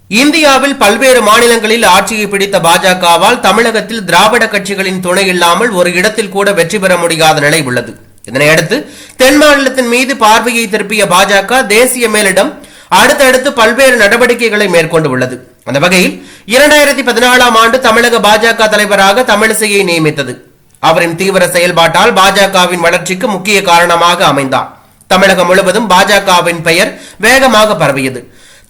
இந்தியாவில் பல்வேறு மாநிலங்களில் ஆட்சியை பிடித்த பாஜகவால் தமிழகத்தில் திராவிட கட்சிகளின் துணை இல்லாமல் ஒரு இடத்தில் கூட வெற்றி பெற முடியாத நிலை உள்ளது. இதனையடுத்து தென் மாநிலத்தின் மீது பார்வையை திருப்பிய பாஜக தேசிய மேலிடம் அடுத்தடுத்து பல்வேறு நடவடிக்கைகளை மேற்கொண்டு உள்ளது. அந்த வகையில் 2014ஆம் ஆண்டு தமிழக பாஜக தலைவராக தமிழிசையை நியமித்தது. அவரின் தீவிர செயல்பாட்டால் பாஜகவின் வளர்ச்சிக்கு முக்கிய காரணமாக அமைந்தார். தமிழகம் முழுவதும் பாஜகவின் பெயர் வேகமாக பரவியது.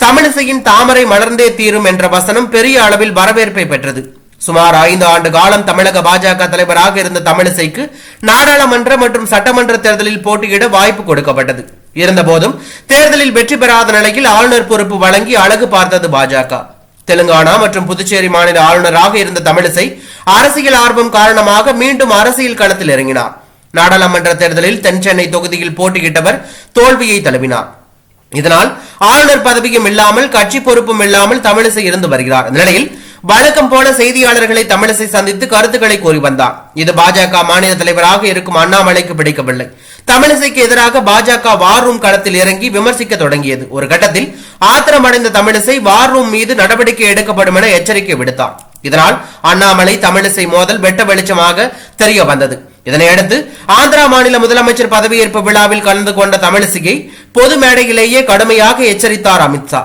தமிழிசையின் தாமரை மலர்ந்தே தீரும் என்ற வசனம் பெரிய அளவில் வரவேற்பை பெற்றது. சுமார் 5 ஆண்டு காலம் தமிழக பாஜக தலைவராக இருந்த தமிழிசைக்கு நாடாளுமன்ற மற்றும் சட்டமன்ற தேர்தலில் போட்டியிட வாய்ப்பு கொடுக்கப்பட்டது. இருந்தபோதும் தேர்தலில் வெற்றி பெறாத நிலையில் ஆளுநர் பொறுப்பு வழங்கி அழகு பார்த்தது பாஜக. தெலுங்கானா மற்றும் புதுச்சேரி மாநில ஆளுநராக இருந்த தமிழிசை அரசியல் ஆர்வம் காரணமாக மீண்டும் அரசியல் களத்தில் இறங்கினார். நாடாளுமன்ற தேர்தலில் தென் சென்னை தொகுதியில் போட்டியிட்டவர் தோல்வியை தழுவினார். இதனால் ஆளுநர் பதவியும் இல்லாமல் கட்சி பொறுப்பும் இல்லாமல் தமிழிசை இருந்து வருகிறார். இந்த நிலையில் வழக்கம் போல செய்தியாளர்களை தமிழிசை சந்தித்து கருத்துக்களை கூறி வந்தார். இது பாஜக மாநில தலைவராக இருக்கும் அண்ணாமலைக்கு பிடிக்கவில்லை. தமிழிசைக்கு எதிராக பாஜக வார் ரூம் களத்தில் இறங்கி விமர்சிக்க தொடங்கியது. ஒரு கட்டத்தில் ஆத்திரமடைந்த தமிழிசை வார் ரூம் மீது நடவடிக்கை எடுக்கப்படும் என எச்சரிக்கை விடுத்தார். இதனால் அண்ணாமலை தமிழிசை மோதல் வெட்ட வெளிச்சமாக தெரிய வந்தது. இதனையடுத்து ஆந்திரா மாநில முதலமைச்சர் பதவியேற்பு விழாவில் கலந்து கொண்ட தமிழிசையை பொது மேடையிலேயே கடுமையாக எச்சரித்தார் அமித்ஷா.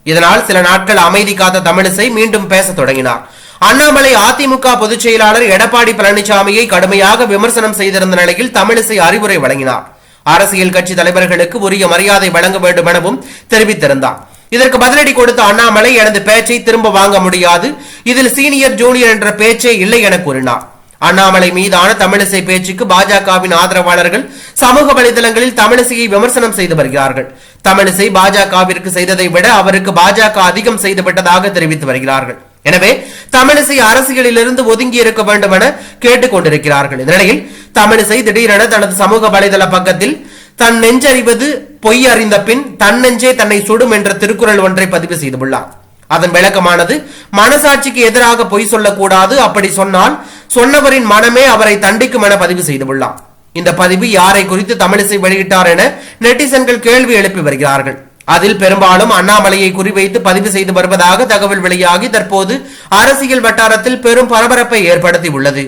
இதனால் சில நாட்கள் அமைதி காத்த தமிழிசை மீண்டும் பேச தொடங்கினார். அண்ணாமலை அதிமுக பொதுச் செயலாளர் எடப்பாடி பழனிசாமியை கடுமையாக விமர்சனம் செய்திருந்த நிலையில் தமிழிசை அறிவுரை வழங்கினார். அரசியல் கட்சி தலைவர்களுக்கு உரிய மரியாதை வழங்க வேண்டும் எனவும் தெரிவித்திருந்தார். இதற்கு பதிலடி கொடுத்த அண்ணாமலை எனது பேச்சை திரும்ப வாங்க முடியாது, இதில் சீனியர் ஜூனியர் என்ற பேச்சே இல்லை என கூறினார். அண்ணாமலை மீதான தமிழிசை பேச்சுக்கு பாஜகவின் ஆதரவாளர்கள் சமூக வலைதளங்களில் தமிழிசையை விமர்சனம் செய்து வருகிறார்கள். தமிழிசை பாஜகவிற்கு செய்ததை விட அவருக்கு பாஜக அதிகம் செய்துவிட்டதாக தெரிவித்து வருகிறார்கள். எனவே தமிழிசை அரசியலிலிருந்து ஒதுங்கி இருக்க வேண்டும் என கேட்டுக் கொண்டிருக்கிறார்கள். இந்நிலையில் தமிழிசை திடீரென தனது சமூக வலைதள பக்கத்தில் தன் நெஞ்சறிவது பொய் அறிந்த பின் தன் நெஞ்சே தன்னை சுடும் என்ற திருக்குறள் ஒன்றை பதிவு செய்துள்ளார். அதன் விளக்கமானது, மனசாட்சிக்கு எதிராக பொய் சொல்லக்கூடாது, அப்படி சொன்னால் சொன்னவரின் மனமே அவரை தண்டிக்கும் என பதிவு செய்துள்ளார். இந்த பதிவு யாரை குறித்து தமிழிசை வெளியிட்டார் என நெட்டிசன்கள் கேள்வி எழுப்பி வருகிறார்கள். அதில் பெரும்பாலும் அண்ணாமலையை குறிவைத்து பதிவு செய்து வருவதாக தகவல் வெளியாகி தற்போது அரசியல் வட்டாரத்தில் பெரும் பரபரப்பை ஏற்படுத்தி உள்ளது.